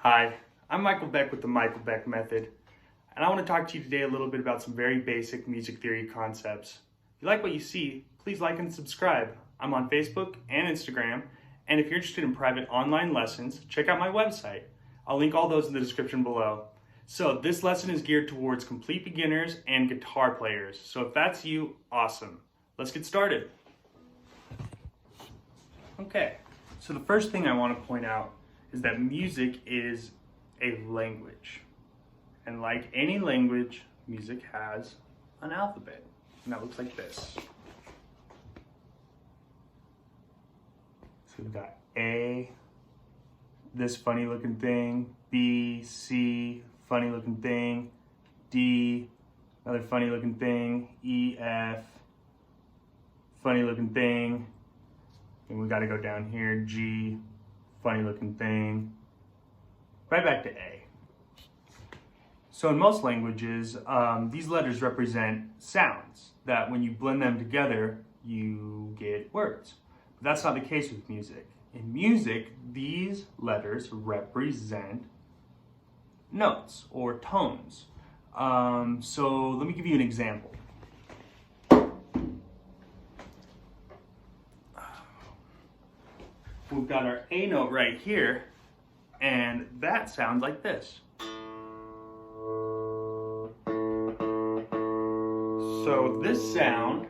Hi, I'm Michael Beck with the Michael Beck Method, and I want to talk to you today a little bit about some very basic music theory concepts. If you like what you see, please like and subscribe. I'm on Facebook and Instagram, and if you're interested in private online lessons, check out my website. I'll link all those in the description below. So this lesson is geared towards complete beginners and guitar players. So if that's you, awesome. Let's get started. Okay, so the first thing I want to point out is that music is a language. And like any language, music has an alphabet. And that looks like this. So we've got A, this funny looking thing, B, C, funny looking thing, D, another funny looking thing, E, F, funny looking thing, and we gotta go down here, G, funny looking thing, right back to A. So in most languages, these letters represent sounds that when you blend them together, you get words. But that's not the case with music. In music, these letters represent notes or tones. So let me give you an example. We've got our A note right here, and that sounds like this. So this sound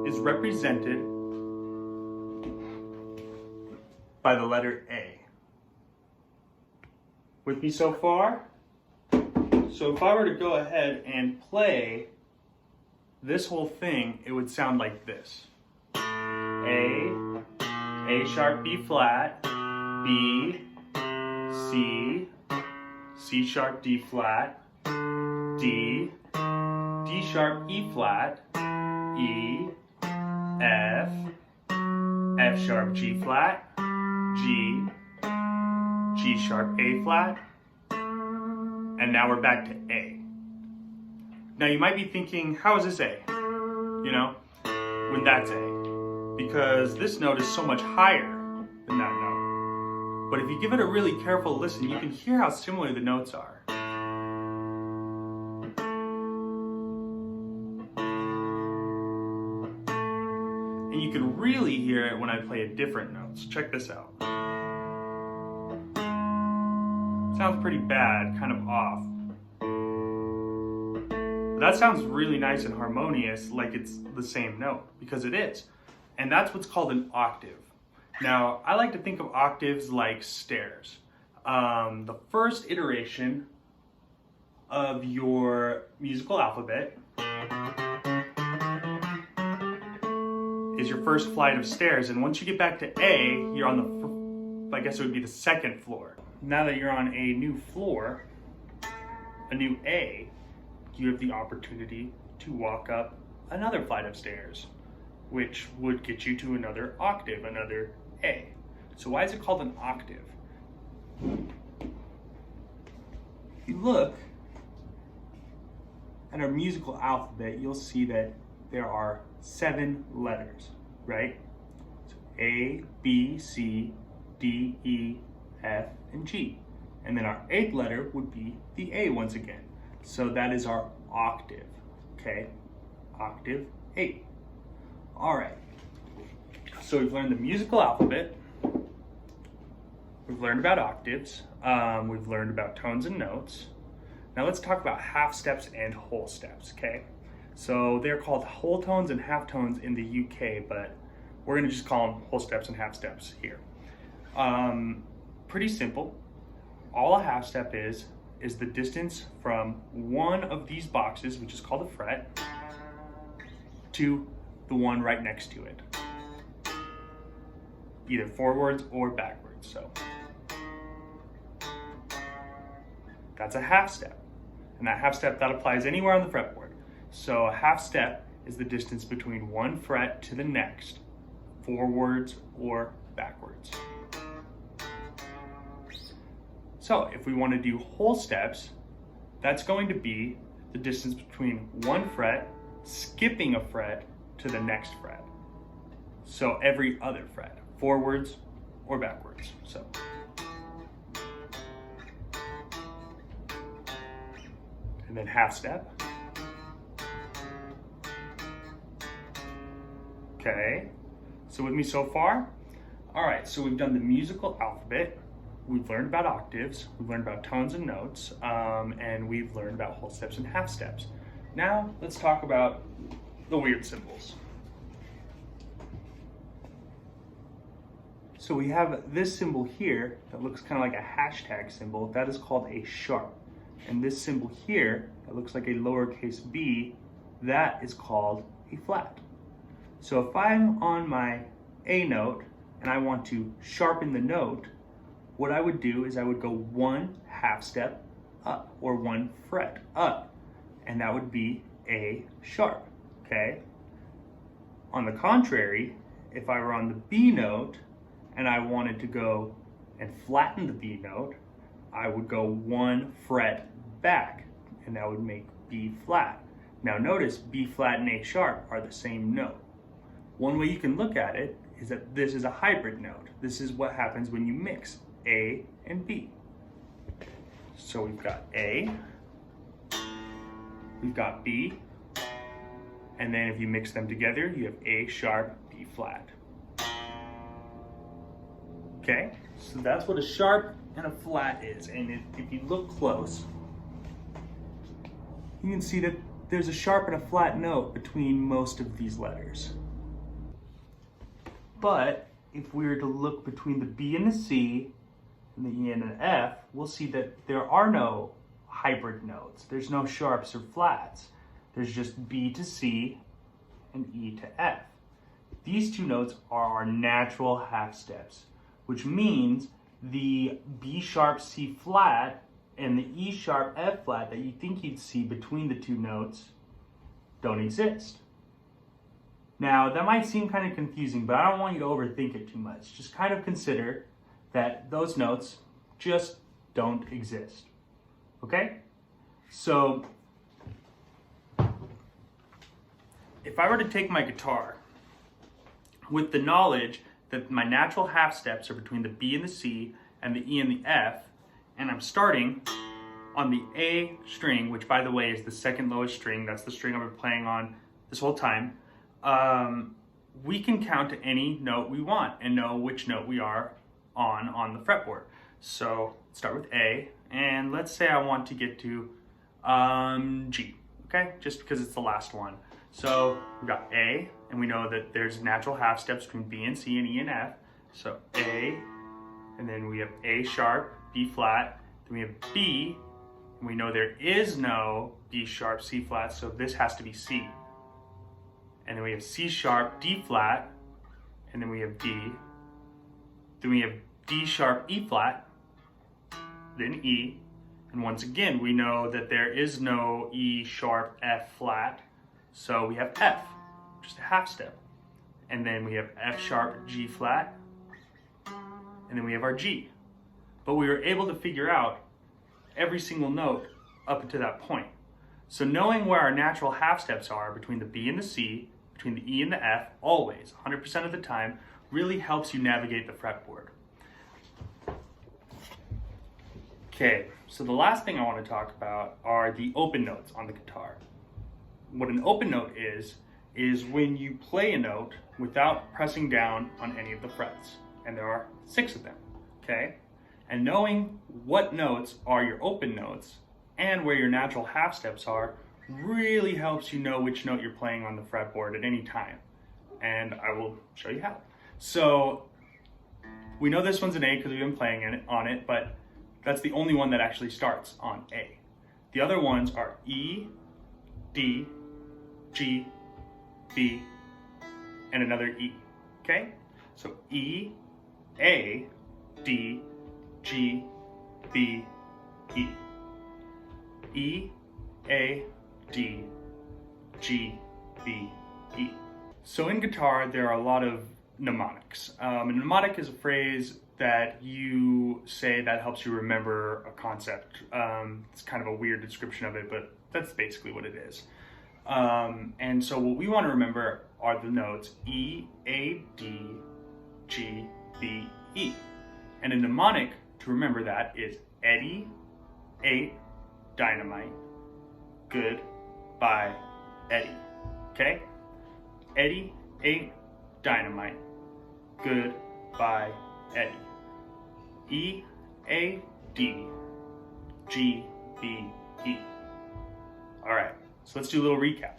is represented by the letter A. With me so far? So if I were to go ahead and play this whole thing, it would sound like this. A sharp, B flat, B, C, C sharp, D flat, D, D sharp, E flat, E, F, F sharp, G flat, G, G sharp, A flat, and now we're back to A. Now you might be thinking, how is this A? You know, when that's A. Because this note is so much higher than that note. But if you give it a really careful listen, you can hear how similar the notes are. And you can really hear it when I play a different note. So check this out. Sounds pretty bad, kind of off. But that sounds really nice and harmonious, like it's the same note, because it is. And that's what's called an octave. Now, I like to think of octaves like stairs. The first iteration of your musical alphabet is your first flight of stairs. And once you get back to A, you're on I guess it would be the second floor. Now that you're on a new floor, a new A, you have the opportunity to walk up another flight of stairs, which would get you to another octave, another A. So why is it called an octave? If you look at our musical alphabet, you'll see that there are 7 letters, right? So A, B, C, D, E, F, and G. And then our 8th letter would be the A once again. So that is our octave, okay? Octave 8. All right, so we've learned the musical alphabet, we've learned about octaves, we've learned about tones and notes. Now let's talk about half steps and whole steps, okay? So they're called whole tones and half tones in the UK, but we're gonna just call them whole steps and half steps here. Pretty simple. All a half step is the distance from one of these boxes, which is called a fret, to the one right next to it, either forwards or backwards. So that's a half step, and that half step that applies anywhere on the fretboard. So a half step is the distance between one fret to the next, forwards or backwards. So if we want to do whole steps, that's going to be the distance between one fret, skipping a fret, to the next fret. So every other fret, forwards or backwards. So and then half step. Okay, so with me so far? All right, so we've done the musical alphabet, we've learned about octaves, we've learned about tones and notes, and we've learned about whole steps and half steps. Now, let's talk about the weird symbols. So we have this symbol here that looks kind of like a hashtag symbol. That is called a sharp. And this symbol here that looks like a lowercase b, that is called a flat. So if I'm on my A note and I want to sharpen the note, what I would do is I would go one half step up or one fret up, and that would be A sharp, okay? On the contrary, if I were on the B note and I wanted to go and flatten the B note, I would go one fret back, and that would make B flat. Now notice B flat and A sharp are the same note. One way you can look at it is that this is a hybrid note. This is what happens when you mix A and B. So we've got A, we've got B, and then if you mix them together, you have A sharp, B flat. Okay, so that's what a sharp and a flat is. And if you look close, you can see that there's a sharp and a flat note between most of these letters. But if we were to look between the B and the C, and the E and the F, we'll see that there are no hybrid notes. There's no sharps or flats. There's just B to C and E to F. These two notes are our natural half steps, which means the B sharp C flat and the E sharp F flat that you think you'd see between the two notes don't exist. Now, that might seem kind of confusing, but I don't want you to overthink it too much. Just kind of consider that those notes just don't exist. Okay? So, if I were to take my guitar with the knowledge that my natural half steps are between the B and the C and the E and the F, and I'm starting on the A string, which by the way is the second lowest string, that's the string I've been playing on this whole time, we can count to any note we want and know which note we are on the fretboard. So start with A, and let's say I want to get to G, okay? Just because it's the last one. So we've got A, and we know that there's natural half steps between B and C and E and F. So A, and then we have A sharp, B flat, then we have B, and we know there is no B sharp, C flat, so this has to be C. And then we have C sharp, D flat, and then we have D. Then we have D sharp, E flat, then E. And once again, we know that there is no E sharp, F flat, so we have F, just a half step. And then we have F sharp, G flat, and then we have our G. But we were able to figure out every single note up until that point. So knowing where our natural half steps are between the B and the C, between the E and the F, always, 100% of the time, really helps you navigate the fretboard. Okay, so the last thing I want to talk about are the open notes on the guitar. What an open note is when you play a note without pressing down on any of the frets. And there are 6 of them, okay? And knowing what notes are your open notes and where your natural half steps are really helps you know which note you're playing on the fretboard at any time. And I will show you how. So we know this one's an A because we've been playing on it, but that's the only one that actually starts on A. The other ones are E, D, G, B, and another E, okay? So E, A, D, G, B, E. E, A, D, G, B, E. So in guitar, there are a lot of mnemonics. A mnemonic is a phrase that you say that helps you remember a concept. It's kind of a weird description of it, but that's basically what it is. And so what we want to remember are the notes E, A, D, G, B, E. And a mnemonic to remember that is Eddie, 8, dynamite, good by Eddie. Okay? Eddie ate dynamite. Good by Eddie. E-A-D-G-B-E. Alright, so let's do a little recap.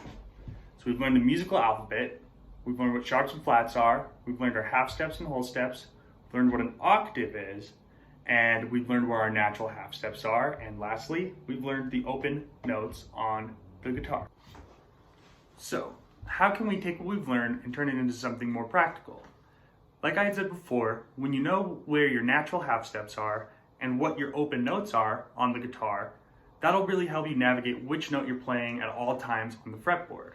So we've learned the musical alphabet, we've learned what sharps and flats are, we've learned our half steps and whole steps, we've learned what an octave is, and we've learned where our natural half steps are, and lastly, we've learned the open notes on the guitar. So, how can we take what we've learned and turn it into something more practical? Like I had said before, when you know where your natural half steps are and what your open notes are on the guitar, that'll really help you navigate which note you're playing at all times on the fretboard.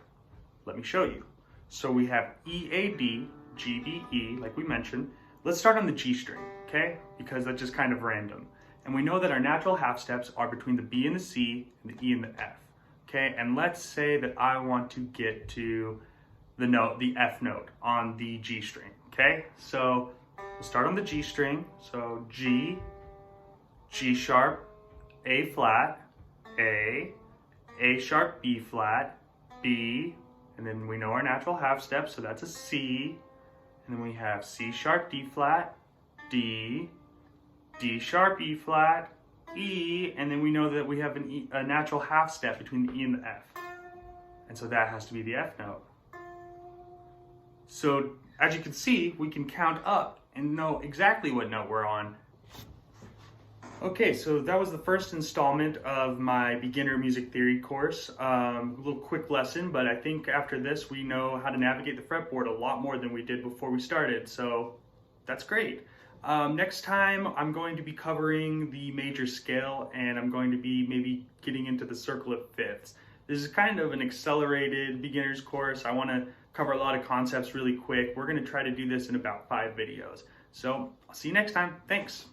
Let me show you. So we have E, A, D, G, B, E, like we mentioned. Let's start on the G string, okay? Because that's just kind of random. And we know that our natural half steps are between the B and the C and the E and the F, okay? And let's say that I want to get to the note, the F note on the G string, okay? So we'll start on the G string. So G, G sharp, A flat, A sharp, B flat, B, and then we know our natural half step, so that's a C, and then we have C sharp, D flat, D, D sharp, E flat, E, and then we know that we have a natural half step between the E and the F, and so that has to be the F note. So as you can see, we can count up and know exactly what note we're on. Okay, so that was the first installment of my beginner music theory course. A little quick lesson, but I think after this we know how to navigate the fretboard a lot more than we did before we started, so that's great. Next time I'm going to be covering the major scale, and I'm going to be maybe getting into the circle of fifths. This is kind of an accelerated beginner's course. I want to cover a lot of concepts really quick. We're going to try to do this in about 5 videos. So I'll see you next time. Thanks.